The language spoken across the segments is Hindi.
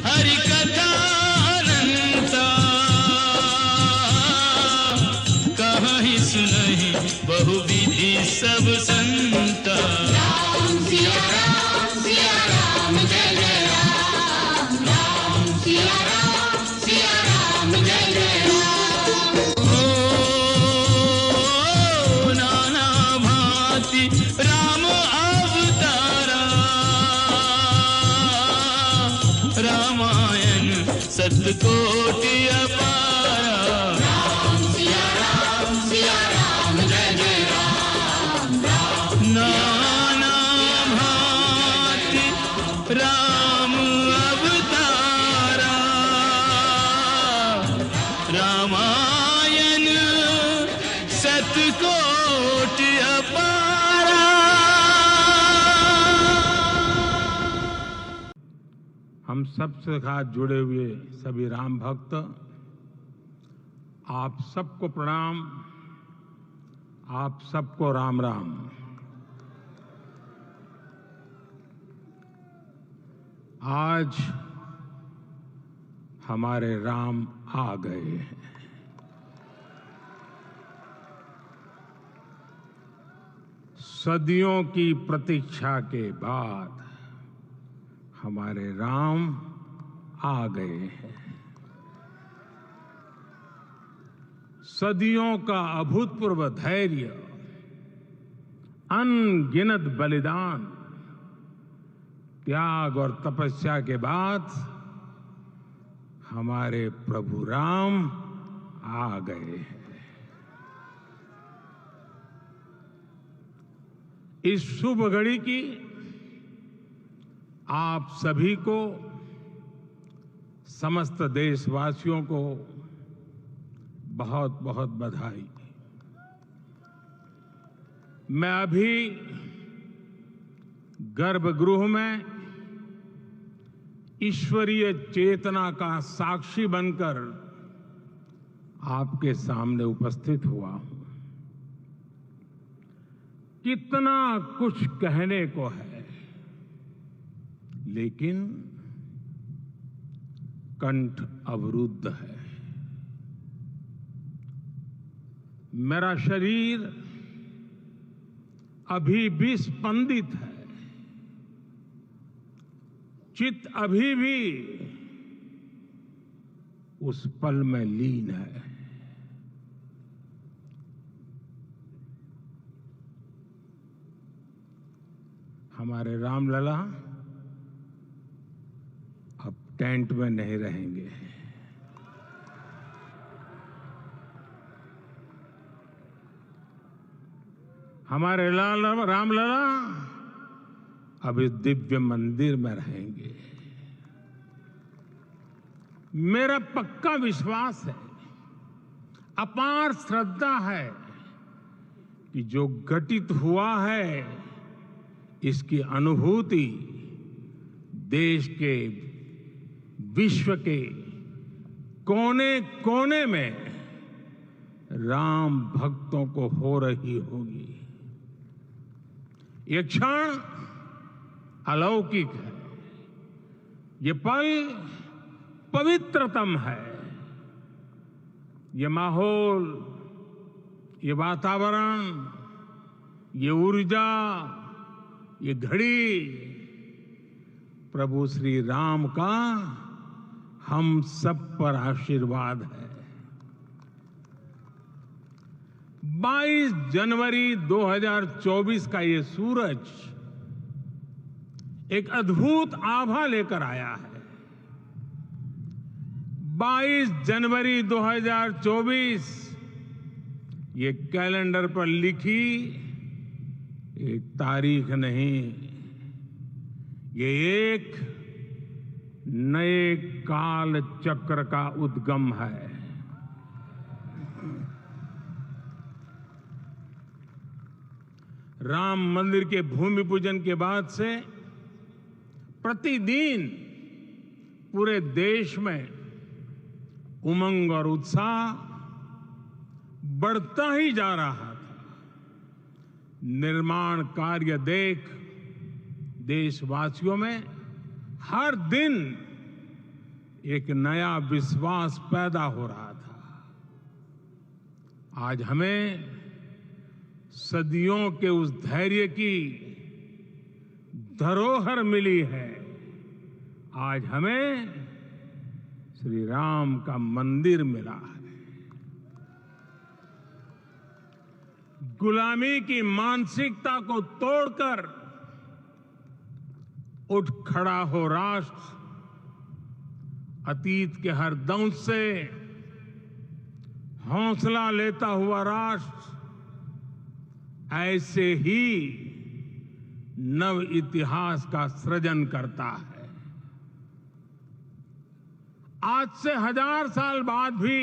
हरि कथा अनंता, कहीं सुनहि बहुविधि सब संता। राम सिया राम जय जय राम, राम सिया राम जय जय राम। ओ नाना भांति राम अवतारा, रामायण सतकोटि अपारा। राम सिया राम जय जय राम, राम नाना भांति राम अवतारा, रामायण सतकोटि अपारा। हम सबसे साथ जुड़े हुए सभी राम भक्त, आप सबको प्रणाम, आप सबको राम राम। आज हमारे राम आ गए हैं। सदियों की प्रतीक्षा के बाद हमारे राम आ गए हैं। सदियों का अभूतपूर्व धैर्य, अनगिनत बलिदान, त्याग और तपस्या के बाद हमारे प्रभु राम आ गए हैं। इस शुभ घड़ी की आप सभी को, समस्त देशवासियों को बहुत बहुत बधाई। मैं अभी गर्भगृह में ईश्वरीय चेतना का साक्षी बनकर आपके सामने उपस्थित हुआ हूं। कितना कुछ कहने को है, लेकिन कंठ अवरुद्ध है। मेरा शरीर अभी भी स्पंदित है, चित्त अभी भी उस पल में लीन है। हमारे रामलला अब टेंट में नहीं रहेंगे। हमारे रामलला अब इस दिव्य मंदिर में रहेंगे। मेरा पक्का विश्वास है, अपार श्रद्धा है कि जो घटित हुआ है, इसकी अनुभूति देश के, विश्व के कोने कोने में राम भक्तों को हो रही होगी। ये क्षण अलौकिक है, ये पल पवित्रतम है। ये माहौल, ये वातावरण, ये ऊर्जा, ये घड़ी प्रभु श्री राम का हम सब पर आशीर्वाद है। 22 जनवरी 2024 का ये सूरज एक अद्भुत आभा लेकर आया है। 22 जनवरी 2024 ये कैलेंडर पर लिखी एक तारीख नहीं, ये एक नए काल चक्र का उद्गम है। राम मंदिर के भूमि पूजन के बाद से प्रतिदिन पूरे देश में उमंग और उत्साह बढ़ता ही जा रहा था। निर्माण कार्य देख देशवासियों में हर दिन एक नया विश्वास पैदा हो रहा था। आज हमें सदियों के उस धैर्य की धरोहर मिली है। आज हमें श्री राम का मंदिर मिला है। गुलामी की मानसिकता को तोड़कर उठ खड़ा हो राष्ट्र। अतीत के हर दंश से हौसला लेता हुआ राष्ट्र ऐसे ही नव इतिहास का सृजन करता है। आज से 1000 साल बाद भी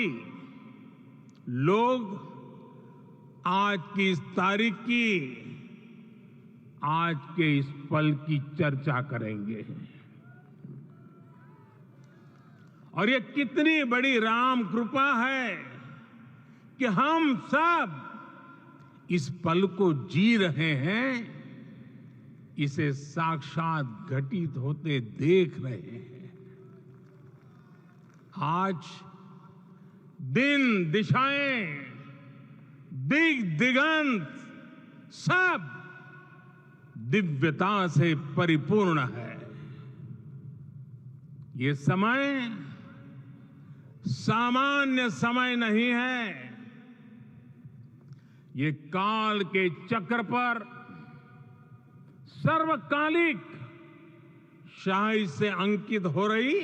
लोग आज की इस तारीख की, आज के इस पल की चर्चा करेंगे। और ये कितनी बड़ी राम कृपा है कि हम सब इस पल को जी रहे हैं, इसे साक्षात घटित होते देख रहे हैं। आज दिन दिशाएं, दिग दिगंत सब दिव्यता से परिपूर्ण है। ये समय सामान्य समय नहीं है। ये काल के चक्र पर सर्वकालिक शाही से अंकित हो रही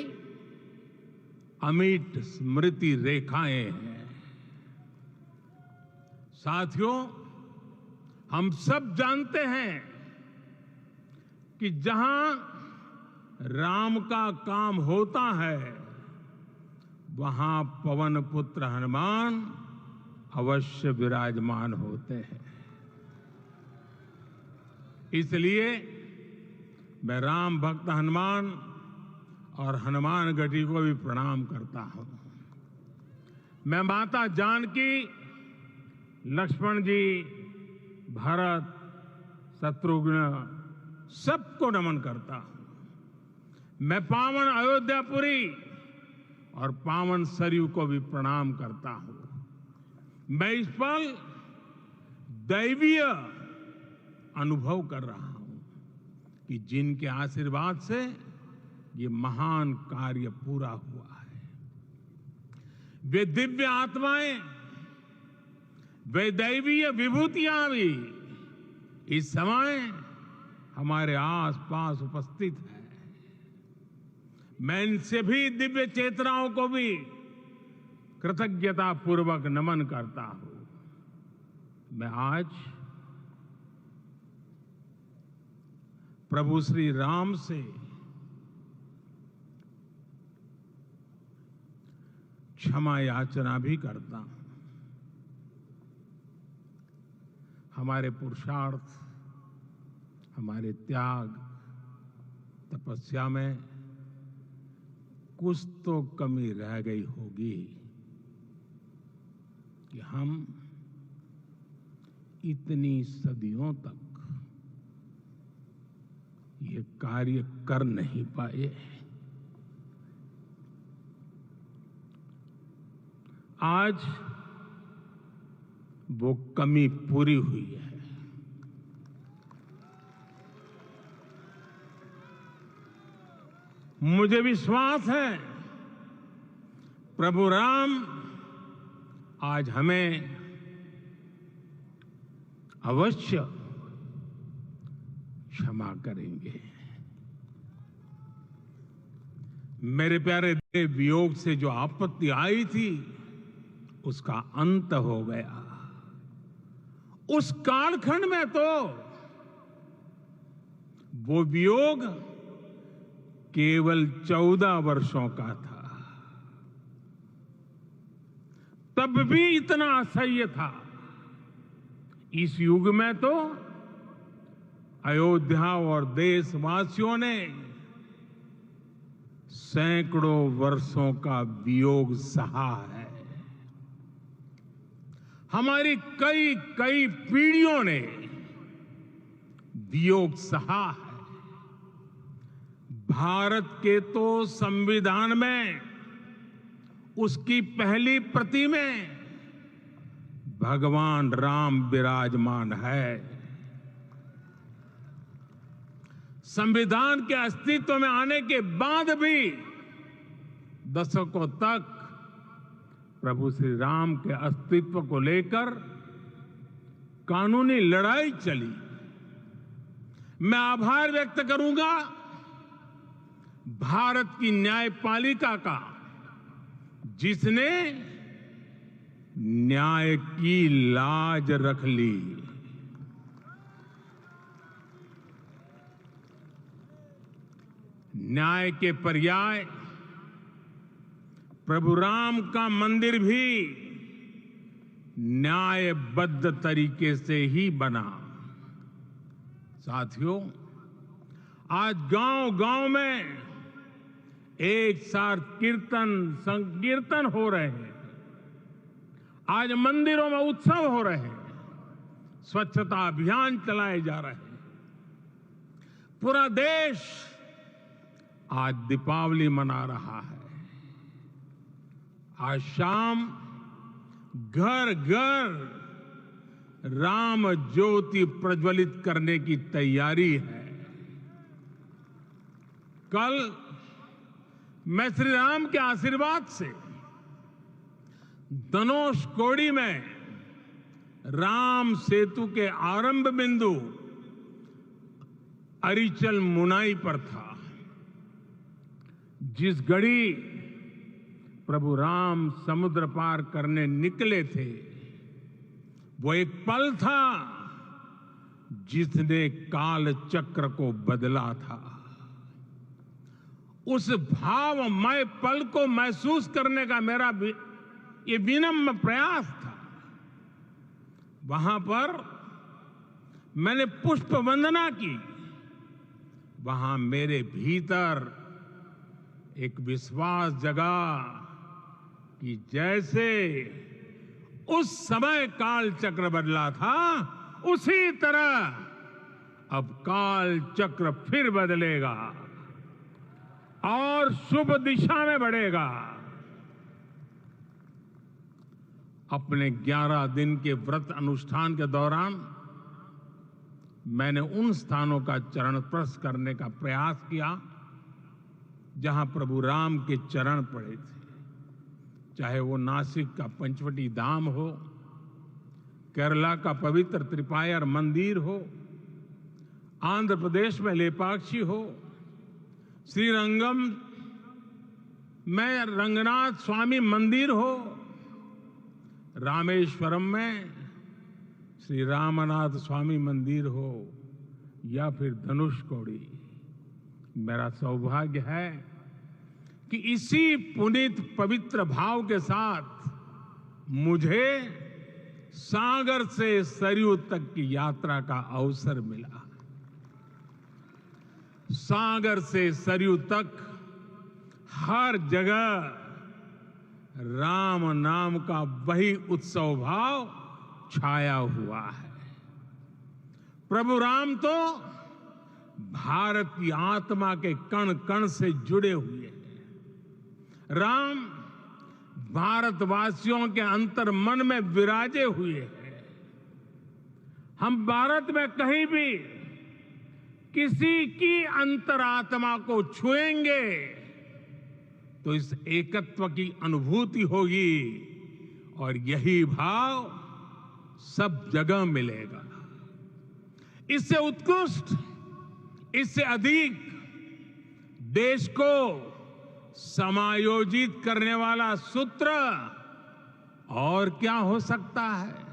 अमिट स्मृति रेखाएं हैं। साथियों, हम सब जानते हैं कि जहां राम का काम होता है, वहां पवन पुत्र हनुमान अवश्य विराजमान होते हैं। इसलिए मैं राम भक्त हनुमान और हनुमान गढ़ी को भी प्रणाम करता हूं। मैं माता जानकी, लक्ष्मण जी, भरत, शत्रुघ्न सबको नमन करता हूं। मैं पावन अयोध्यापुरी और पावन सरयू को भी प्रणाम करता हूं। मैं इस पल दैवीय अनुभव कर रहा हूं कि जिनके आशीर्वाद से ये महान कार्य पूरा हुआ है। वे दिव्य आत्माएं, वे दैवीय विभूतियां भी इस समय हमारे आसपास उपस्थित है। मैं इन सभी दिव्य चेतनाओं को भी कृतज्ञता पूर्वक नमन करता हूं। मैं आज प्रभु श्री राम से क्षमा याचना भी करता हूं। हमारे पुरुषार्थ, हमारे त्याग, तपस्या में कुछ तो कमी रह गई होगी कि हम इतनी सदियों तक ये कार्य कर नहीं पाए। आज वो कमी पूरी हुई है। मुझे विश्वास है प्रभु राम आज हमें अवश्य क्षमा करेंगे। मेरे प्यारे देव, वियोग से जो आपत्ति आई थी उसका अंत हो गया। उस कालखंड में तो वो वियोग केवल 14 वर्षों का था, तब भी इतना असह्य था। इस युग में तो अयोध्या और देशवासियों ने सैकड़ों वर्षों का वियोग सहा है। हमारी कई कई पीढ़ियों ने वियोग सहा है। भारत के तो संविधान में उसकी पहली प्रति में भगवान राम विराजमान है। संविधान के अस्तित्व में आने के बाद भी दशकों तक प्रभु श्री राम के अस्तित्व को लेकर कानूनी लड़ाई चली। मैं आभार व्यक्त करूंगा भारत की न्यायपालिका का, जिसने न्याय की लाज रख ली। न्याय के पर्याय प्रभु राम का मंदिर भी न्यायबद्ध तरीके से ही बना। साथियों, आज गांव-गांव में एक साथ कीर्तन संकीर्तन हो रहे हैं। आज मंदिरों में उत्सव हो रहे हैं, स्वच्छता अभियान चलाए जा रहे हैं। पूरा देश आज दीपावली मना रहा है। आज शाम घर घर राम ज्योति प्रज्वलित करने की तैयारी है। कल मैं श्री राम के आशीर्वाद से धनुषकोडी में राम सेतु के आरंभ बिंदु अरिचल मुनाई पर था। जिस घड़ी प्रभु राम समुद्र पार करने निकले थे, वो एक पल था जिसने काल चक्र को बदला था। उस भावमय पल को महसूस करने का मेरा ये विनम्र प्रयास था। वहां पर मैंने पुष्प वंदना की। वहां मेरे भीतर एक विश्वास जगा कि जैसे उस समय काल चक्र बदला था, उसी तरह अब काल चक्र फिर बदलेगा और शुभ दिशा में बढ़ेगा। अपने 11 दिन के व्रत अनुष्ठान के दौरान मैंने उन स्थानों का चरण स्पर्श करने का प्रयास किया जहां प्रभु राम के चरण पड़े थे। चाहे वो नासिक का पंचवटी धाम हो, केरला का पवित्र त्रिपायर मंदिर हो, आंध्र प्रदेश में लेपाक्षी हो, श्रीरंगम में रंगनाथ स्वामी मंदिर हो, रामेश्वरम में श्री रामनाथ स्वामी मंदिर हो, या फिर धनुषकोडी। मेरा सौभाग्य है कि इसी पुनीत पवित्र भाव के साथ मुझे सागर से सरयू तक की यात्रा का अवसर मिला। सागर से सरयू तक हर जगह राम नाम का वही उत्सव भाव छाया हुआ है। प्रभु राम तो भारत की आत्मा के कण कण से जुड़े हुए हैं। राम भारतवासियों के अंतर मन में विराजे हुए हैं। हम भारत में कहीं भी किसी की अंतरात्मा को छुएंगे तो इस एकत्व की अनुभूति होगी और यही भाव सब जगह मिलेगा। इससे उत्कृष्ट, इससे अधिक देश को समायोजित करने वाला सूत्र और क्या हो सकता है।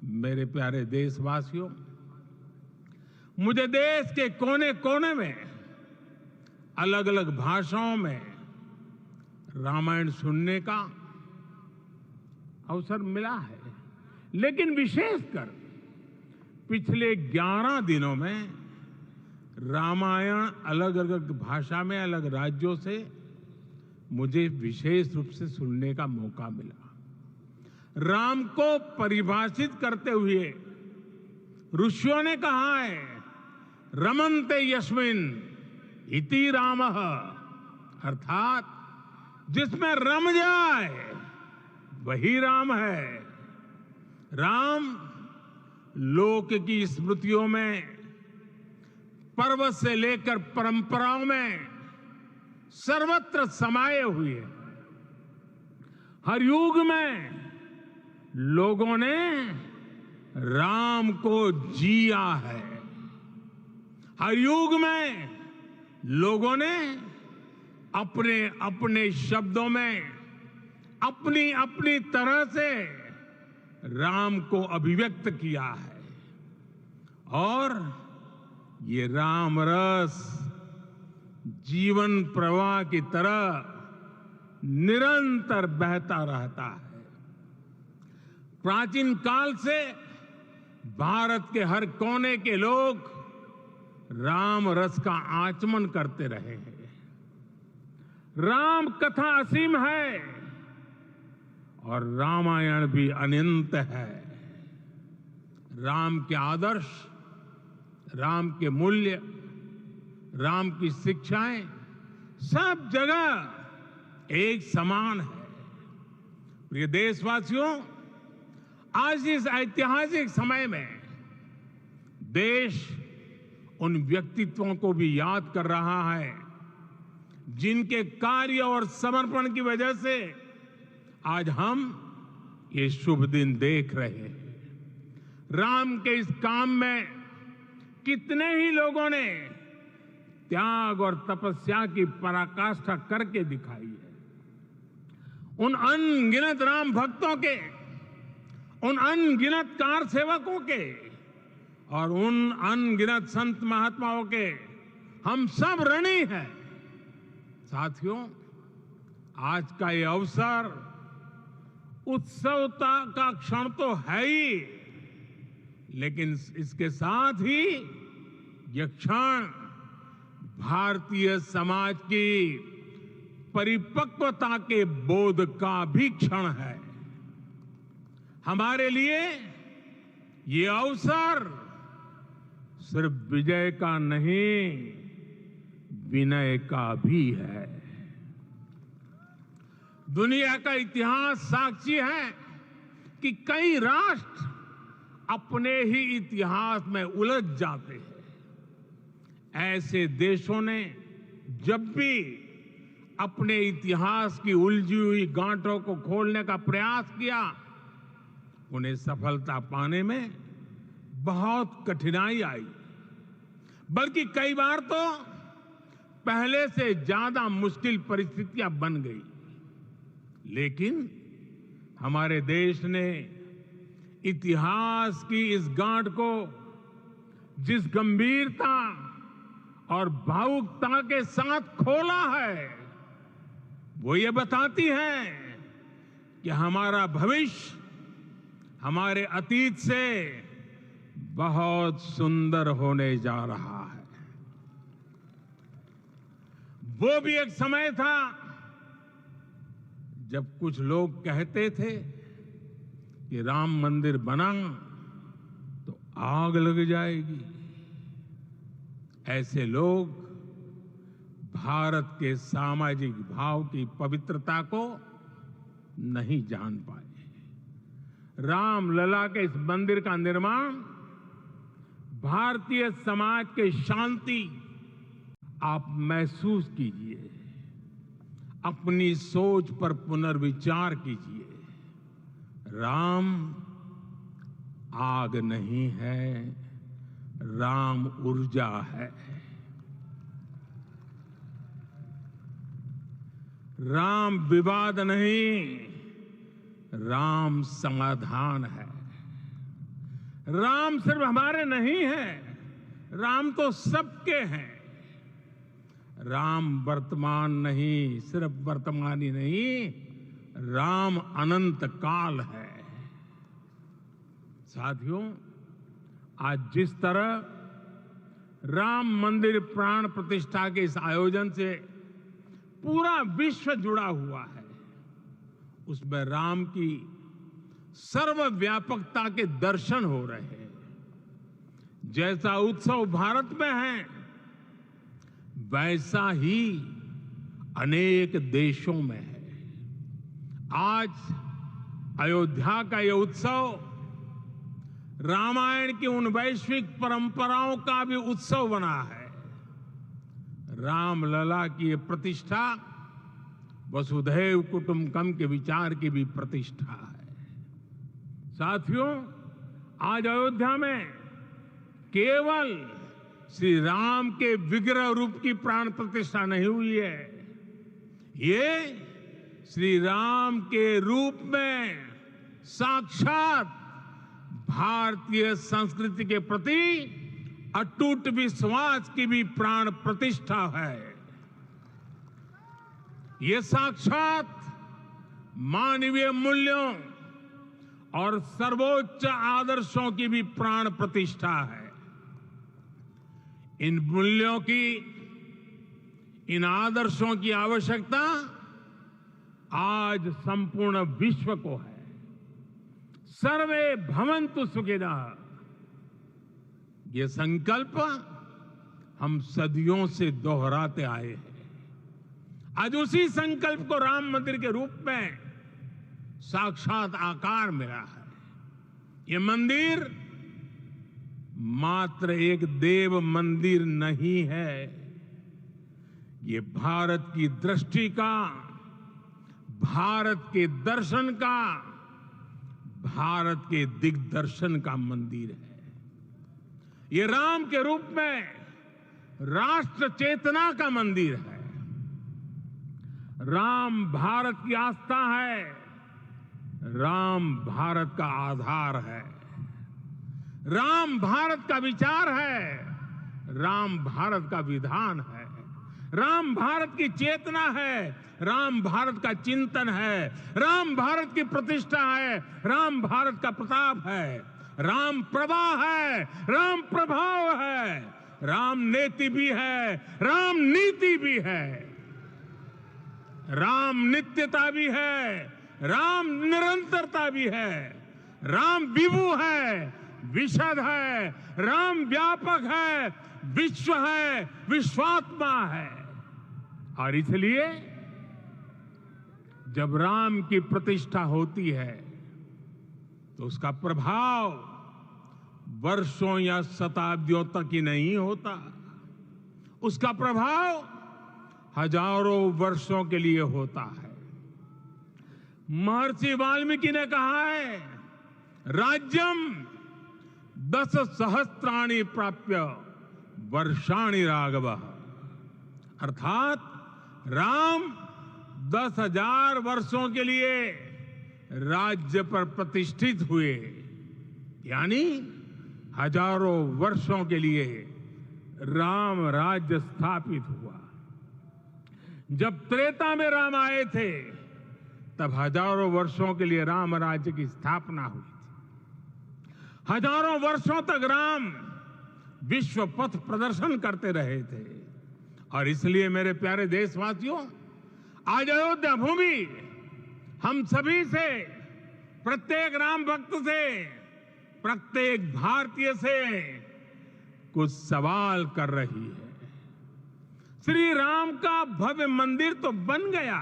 मेरे प्यारे देशवासियों, मुझे देश के कोने कोने में अलग अलग भाषाओं में रामायण सुनने का अवसर मिला है, लेकिन विशेषकर पिछले 11 दिनों में रामायण अलग अलग भाषा में अलग राज्यों से मुझे विशेष रूप से सुनने का मौका मिला। राम को परिभाषित करते हुए ऋषियों ने कहा है, रमन्ते यस्मिन् इति रामः, अर्थात जिसमें रम जाए वही राम है। राम लोक की स्मृतियों में, पर्वत से लेकर परंपराओं में सर्वत्र समाये हुए हैं। हर युग में लोगों ने राम को जिया है। हर युग में लोगों ने अपने अपने शब्दों में अपनी अपनी तरह से राम को अभिव्यक्त किया है। और ये राम रस जीवन प्रवाह की तरह निरंतर बहता रहता है। प्राचीन काल से भारत के हर कोने के लोग राम रस का आचमन करते रहे हैं। राम कथा असीम है और रामायण भी अनंत है। राम के आदर्श, राम के मूल्य, राम की शिक्षाएं सब जगह एक समान है। प्रिय देशवासियों, आज इस ऐतिहासिक समय में देश उन व्यक्तित्वों को भी याद कर रहा है जिनके कार्य और समर्पण की वजह से आज हम ये शुभ दिन देख रहे हैं। राम के इस काम में कितने ही लोगों ने त्याग और तपस्या की पराकाष्ठा करके दिखाई है। उन अनगिनत राम भक्तों के, उन अनगिनत कार सेवकों के और उन अनगिनत संत महात्माओं के हम सब ऋणी हैं। साथियों, आज का ये अवसर उत्सवता का क्षण तो है ही, लेकिन इसके साथ ही यह क्षण भारतीय समाज की परिपक्वता के बोध का भी क्षण है। हमारे लिए ये अवसर सिर्फ विजय का नहीं, विनय का भी है। दुनिया का इतिहास साक्षी है कि कई राष्ट्र अपने ही इतिहास में उलझ जाते हैं। ऐसे देशों ने जब भी अपने इतिहास की उलझी हुई गांठों को खोलने का प्रयास किया, उन्हें सफलता पाने में बहुत कठिनाई आई, बल्कि कई बार तो पहले से ज्यादा मुश्किल परिस्थितियां बन गई। लेकिन हमारे देश ने इतिहास की इस गांठ को जिस गंभीरता और भावुकता के साथ खोला है, वो ये बताती है कि हमारा भविष्य हमारे अतीत से बहुत सुंदर होने जा रहा है। वो भी एक समय था जब कुछ लोग कहते थे कि राम मंदिर बना तो आग लग जाएगी। ऐसे लोग भारत के सामाजिक भाव की पवित्रता को नहीं जान पाए। रामलला के इस मंदिर का निर्माण भारतीय समाज के शांति आप महसूस कीजिए, अपनी सोच पर पुनर्विचार कीजिए। राम आग नहीं है, राम ऊर्जा है। राम विवाद नहीं, राम समाधान है। राम सिर्फ हमारे नहीं है, राम तो सबके हैं। राम वर्तमान नहीं, सिर्फ वर्तमान ही नहीं, राम अनंत काल है। साथियों, आज जिस तरह राम मंदिर प्राण प्रतिष्ठा के इस आयोजन से पूरा विश्व जुड़ा हुआ है, उसमें राम की सर्वव्यापकता के दर्शन हो रहे हैं। जैसा उत्सव भारत में है, वैसा ही अनेक देशों में है। आज अयोध्या का ये उत्सव रामायण की उन वैश्विक परंपराओं का भी उत्सव बना है। रामलला की ये प्रतिष्ठा वसुधैव कुटुंबकम के विचार की भी प्रतिष्ठा है। साथियों, आज अयोध्या में केवल श्री राम के विग्रह रूप की प्राण प्रतिष्ठा नहीं हुई है, ये श्री राम के रूप में साक्षात भारतीय संस्कृति के प्रति अटूट विश्वास की भी प्राण प्रतिष्ठा है। ये साक्षात मानवीय मूल्यों और सर्वोच्च आदर्शों की भी प्राण प्रतिष्ठा है। इन मूल्यों की, इन आदर्शों की आवश्यकता आज संपूर्ण विश्व को है। सर्वे भवन्तु सुखिनः, ये संकल्प हम सदियों से दोहराते आए हैं। आज उसी संकल्प को राम मंदिर के रूप में साक्षात आकार मिला है। ये मंदिर मात्र एक देव मंदिर नहीं है, ये भारत की दृष्टि का, भारत के दर्शन का, भारत के दिग्दर्शन का मंदिर है। ये राम के रूप में राष्ट्र चेतना का मंदिर है। राम भारत की आस्था है, राम भारत का आधार है, राम भारत का विचार है, राम भारत का विधान है, राम भारत की चेतना है, राम भारत का चिंतन है, राम भारत की प्रतिष्ठा है, राम भारत का प्रताप है, राम प्रवाह है, राम प्रभाव है, राम नेति भी है, राम नीति भी है, राम नित्यता भी है, राम निरंतरता भी है, राम विभु है, विशद है, राम व्यापक है, विश्व है, विश्वात्मा है। और इसलिए जब राम की प्रतिष्ठा होती है तो उसका प्रभाव वर्षों या शताब्दियों तक ही नहीं होता, उसका प्रभाव हजारों वर्षों के लिए होता है। महर्षि वाल्मीकि ने कहा है, राज्यम 10 सहस्त्राणि प्राप्य वर्षाणि राघव, अर्थात राम 10,000 वर्षों के लिए राज्य पर प्रतिष्ठित हुए, यानी हजारों वर्षों के लिए राम राज्य स्थापित हुआ। जब त्रेता में राम आए थे तब हजारों वर्षों के लिए राम राज्य की स्थापना हुई थी। हजारों वर्षों तक राम विश्व पथ प्रदर्शन करते रहे थे। और इसलिए मेरे प्यारे देशवासियों, आज अयोध्या भूमि हम सभी से, प्रत्येक राम भक्त से, प्रत्येक भारतीय से कुछ सवाल कर रही है। श्री राम का भव्य मंदिर तो बन गया,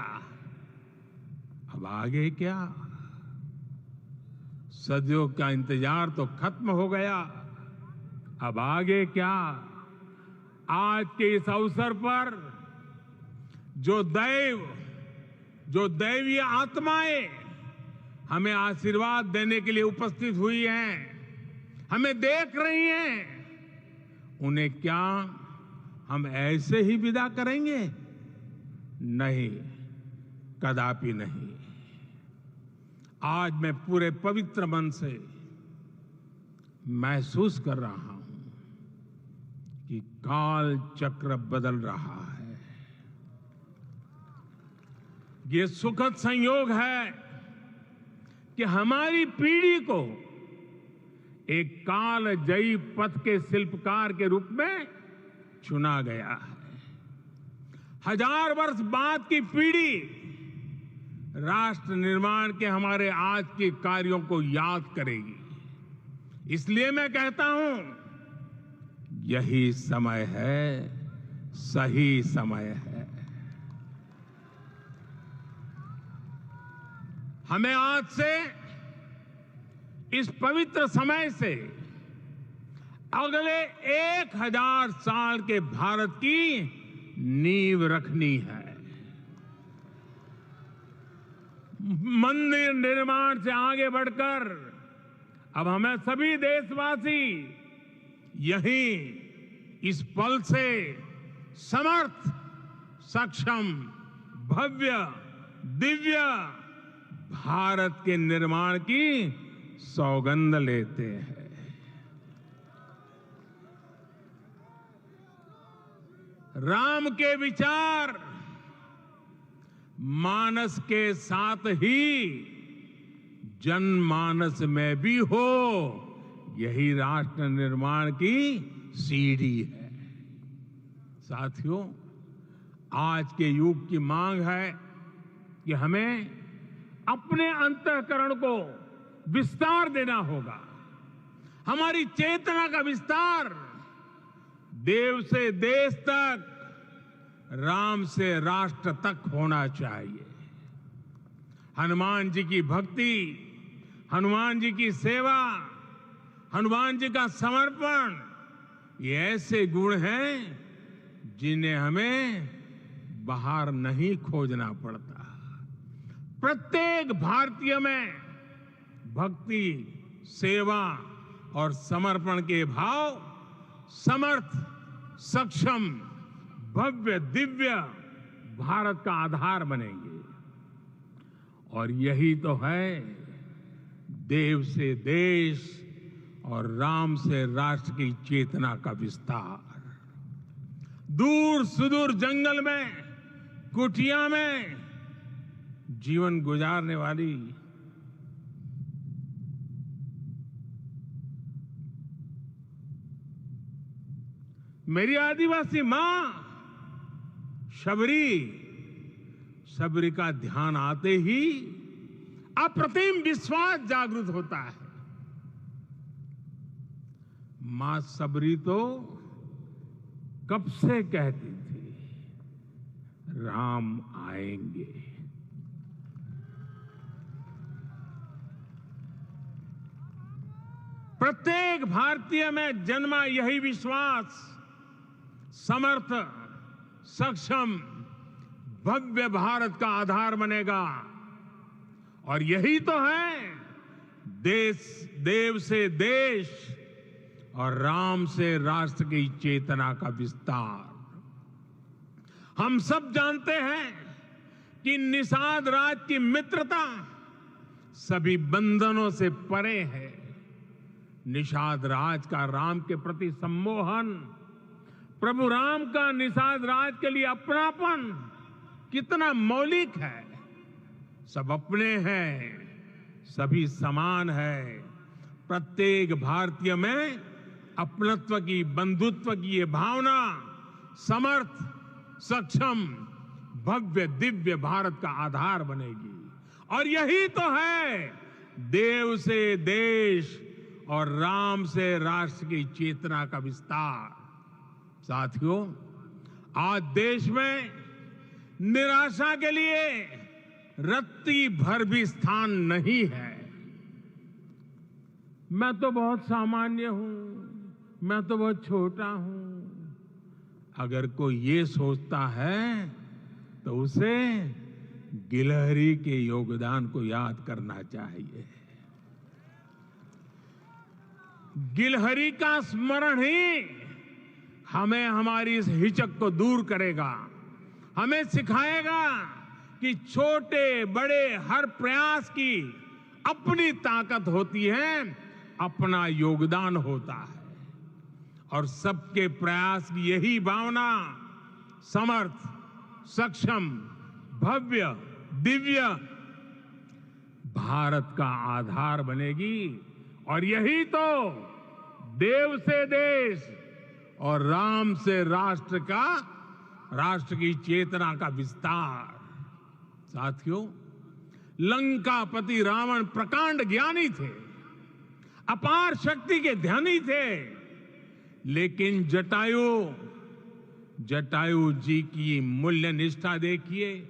अब आगे क्या? सदियों का इंतजार तो खत्म हो गया, अब आगे क्या? आज के इस अवसर पर जो दैवीय आत्माएं हमें आशीर्वाद देने के लिए उपस्थित हुई हैं, हमें देख रही हैं, उन्हें क्या हम ऐसे ही विदा करेंगे? नहीं, कदापि नहीं। आज मैं पूरे पवित्र मन से महसूस कर रहा हूं कि काल चक्र बदल रहा है। ये सुखद संयोग है कि हमारी पीढ़ी को एक कालजयी पथ के शिल्पकार के रूप में चुना गया है। 1000 वर्ष बाद की पीढ़ी राष्ट्र निर्माण के हमारे आज के कार्यों को याद करेगी। इसलिए मैं कहता हूं, यही समय है, सही समय है। हमें आज से इस पवित्र समय से अगले 1000 साल के भारत की नींव रखनी है। मंदिर निर्माण से आगे बढ़कर अब हमें सभी देशवासी यहीं इस पल से समर्थ, सक्षम, भव्य, दिव्य भारत के निर्माण की सौगंध लेते हैं। राम के विचार मानस के साथ ही जनमानस में भी हो, यही राष्ट्र निर्माण की सीढ़ी है। साथियों, आज के युग की मांग है कि हमें अपने अंतःकरण को विस्तार देना होगा। हमारी चेतना का विस्तार देव से देश तक, राम से राष्ट्र तक होना चाहिए। हनुमान जी की भक्ति, हनुमान जी की सेवा, हनुमान जी का समर्पण, ये ऐसे गुण हैं जिन्हें हमें बाहर नहीं खोजना पड़ता। प्रत्येक भारतीय में भक्ति, सेवा और समर्पण के भाव समर्थ, सक्षम, भव्य, दिव्य भारत का आधार बनेंगे। और यही तो है देव से देश और राम से राष्ट्र की चेतना का विस्तार। दूर सुदूर जंगल में, कुटिया में जीवन गुजारने वाली मेरी आदिवासी मां शबरी का ध्यान आते ही अप्रतिम विश्वास जागृत होता है। मां शबरी तो कब से कहती थी, राम आएंगे। प्रत्येक भारतीय में जन्मा यही विश्वास समर्थ, सक्षम, भव्य भारत का आधार बनेगा। और यही तो है देव से देश और राम से राष्ट्र की चेतना का विस्तार। हम सब जानते हैं कि निषाद राज की मित्रता सभी बंधनों से परे है। निषाद राज का राम के प्रति सम्मोहन, प्रभु राम का निषाद राज के लिए अपनापन कितना मौलिक है। सब अपने हैं, सभी समान है। प्रत्येक भारतीय में अपनत्व की, बंधुत्व की ये भावना समर्थ, सक्षम, भव्य, दिव्य भारत का आधार बनेगी। और यही तो है देव से देश और राम से राष्ट्र की चेतना का विस्तार। साथियों, आज देश में निराशा के लिए रत्ती भर भी स्थान नहीं है। मैं तो बहुत सामान्य हूं, मैं तो बहुत छोटा हूं। अगर कोई ये सोचता है तो उसे गिलहरी के योगदान को याद करना चाहिए। गिलहरी का स्मरण ही हमें हमारी इस हिचक को दूर करेगा, हमें सिखाएगा कि छोटे बड़े हर प्रयास की अपनी ताकत होती है, अपना योगदान होता है। और सबके प्रयास की यही भावना समर्थ, सक्षम, भव्य, दिव्य भारत का आधार बनेगी। और यही तो देव से देश और राम से राष्ट्र की चेतना का विस्तार। साथियों, लंकापति रावण प्रकांड ज्ञानी थे, अपार शक्ति के धनी थे, लेकिन जटायु जी की मूल्य निष्ठा देखिए।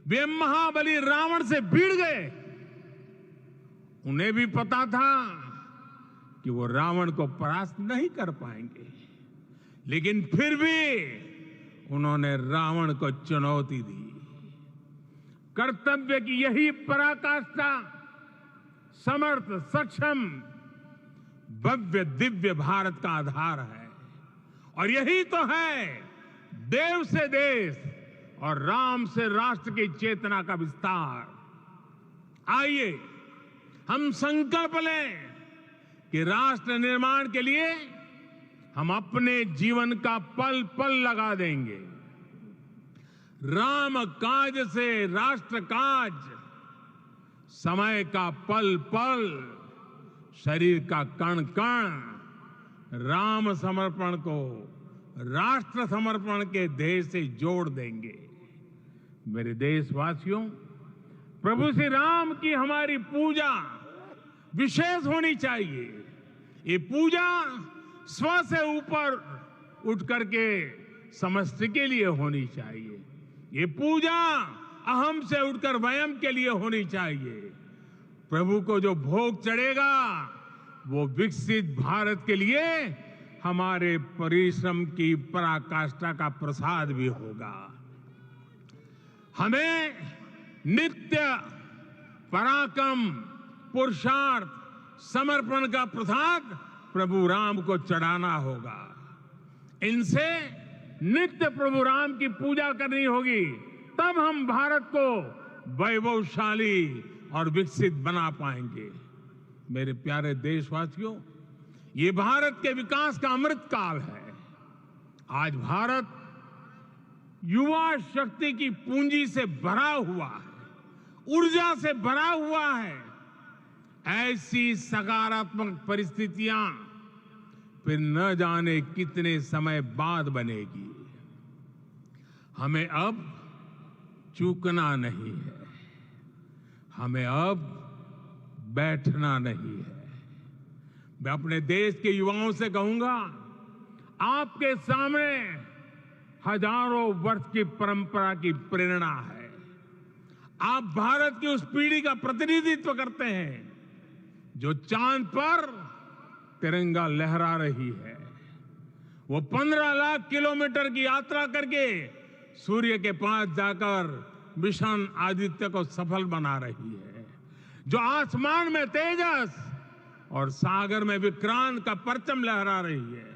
वे महाबली रावण से भिड़ गए उन्हें भी पता था कि वो रावण को परास्त नहीं कर पाएंगे, लेकिन फिर भी उन्होंने रावण को चुनौती दी। कर्तव्य की यही पराकाष्ठा समर्थ, सक्षम, भव्य, दिव्य भारत का आधार है। और यही तो है देव से देश और राम से राष्ट्र की चेतना का विस्तार। आइए हम संकल्प लें कि राष्ट्र निर्माण के लिए हम अपने जीवन का पल पल लगा देंगे। राम काज से राष्ट्र काज, समय का पल पल, शरीर का कण कण राम समर्पण को राष्ट्र समर्पण के ध्येय से जोड़ देंगे। मेरे देशवासियों, प्रभु श्री राम की हमारी पूजा विशेष होनी चाहिए। ये पूजा स्व से ऊपर उठ करके समष्टि के लिए होनी चाहिए। ये पूजा अहम से उठकर वयम के लिए होनी चाहिए। प्रभु को जो भोग चढ़ेगा वो विकसित भारत के लिए हमारे परिश्रम की पराकाष्ठा का प्रसाद भी होगा। हमें नित्य पराक्रम, पुरुषार्थ, समर्पण का प्रसाद प्रभु राम को चढ़ाना होगा। इनसे नित्य प्रभु राम की पूजा करनी होगी, तब हम भारत को वैभवशाली और विकसित बना पाएंगे। मेरे प्यारे देशवासियों, ये भारत के विकास का अमृत काल है। आज भारत युवा शक्ति की पूंजी से भरा हुआ है, ऊर्जा से भरा हुआ है। ऐसी सकारात्मक परिस्थितियां फिर न जाने कितने समय बाद बनेगी। हमें अब चूकना नहीं है, हमें अब बैठना नहीं है। मैं अपने देश के युवाओं से कहूंगा, आपके सामने हजारों वर्ष की परंपरा की प्रेरणा है। आप भारत की उस पीढ़ी का प्रतिनिधित्व करते हैं जो चांद पर तिरंगा लहरा रही है। वो 15 लाख किलोमीटर की यात्रा करके सूर्य के पास जाकर मिशन आदित्य को सफल बना रही है। जो आसमान में तेजस और सागर में विक्रांत का परचम लहरा रही है।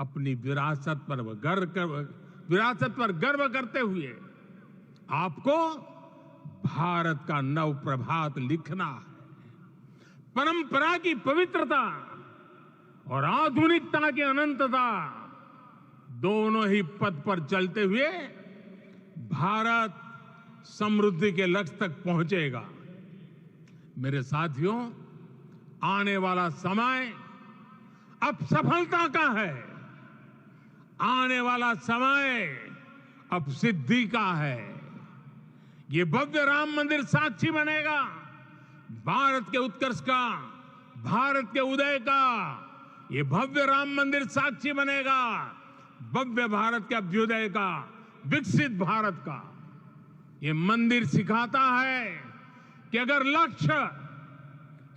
अपनी विरासत पर गर्व करते हुए आपको भारत का नव प्रभात लिखना है। परंपरा की पवित्रता और आधुनिकता की अनंतता, दोनों ही पथ पर चलते हुए भारत समृद्धि के लक्ष्य तक पहुंचेगा। मेरे साथियों, आने वाला समय अब सफलता का है। आने वाला समय अब सिद्धि का है। ये भव्य राम मंदिर साक्षी बनेगा भारत के उत्कर्ष का, भारत के उदय का। ये भव्य राम मंदिर साक्षी बनेगा भव्य भारत के अभ्युदय का, विकसित भारत का। ये मंदिर सिखाता है कि अगर लक्ष्य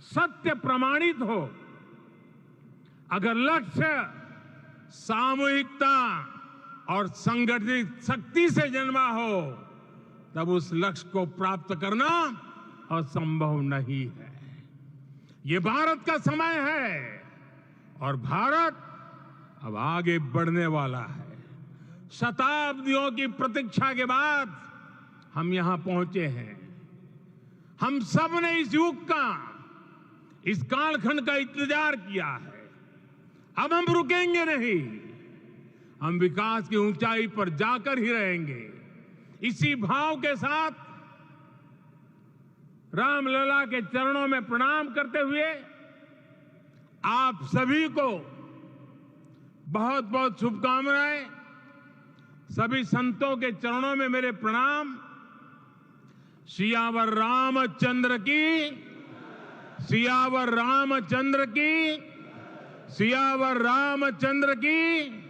सत्य प्रमाणित हो, अगर लक्ष्य सामूहिकता और संगठित शक्ति से जन्मा हो, तब उस लक्ष्य को प्राप्त करना असंभव नहीं है। ये भारत का समय है और भारत अब आगे बढ़ने वाला है। शताब्दियों की प्रतीक्षा के बाद हम यहां पहुंचे हैं। हम सब ने इस युग का, इस कालखंड का इंतजार किया है। अब हम रुकेंगे नहीं, हम विकास की ऊंचाई पर जाकर ही रहेंगे। इसी भाव के साथ रामलला के चरणों में प्रणाम करते हुए आप सभी को बहुत बहुत शुभकामनाएं। सभी संतों के चरणों में मेरे प्रणाम। सियावर रामचंद्र की, सियावर रामचंद्र की, सियावर रामचंद्र की।